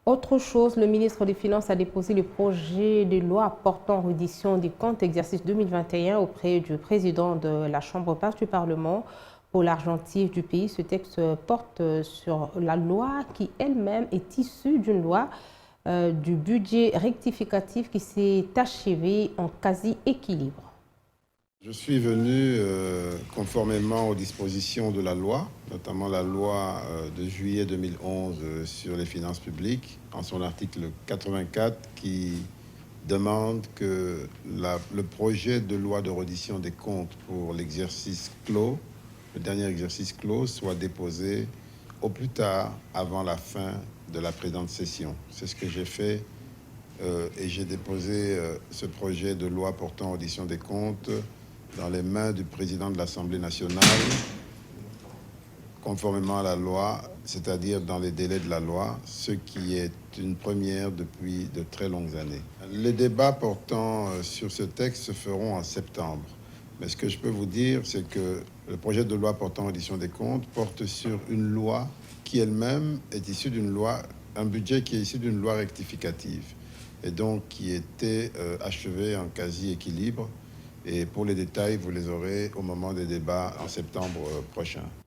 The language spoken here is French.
Autre chose, le ministre des Finances a déposé le projet de loi portant reddition des comptes exercice 2021 auprès du président de la Chambre basse du Parlement pour l'argentif du pays. Ce texte porte sur la loi qui elle-même est issue d'une loi du budget rectificatif qui s'est achevé en quasi-équilibre. Je suis venu conformément aux dispositions de la loi, notamment la loi de juillet 2011 sur les finances publiques, en son article 84, qui demande que le projet de loi de reddition des comptes pour l'exercice clos, le dernier exercice clos, soit déposé au plus tard avant la fin de la présente session. C'est ce que j'ai fait et j'ai déposé ce projet de loi portant reddition des comptes dans les mains du président de l'Assemblée nationale, conformément à la loi, c'est-à-dire dans les délais de la loi, ce qui est une première depuis de très longues années. Les débats portant sur ce texte se feront en septembre. Mais ce que je peux vous dire, c'est que le projet de loi portant reddition des comptes porte sur une loi qui elle-même est issue d'une loi, un budget qui est issu d'une loi rectificative, et donc qui était achevé en quasi-équilibre. Et pour les détails, vous les aurez au moment des débats en septembre prochain.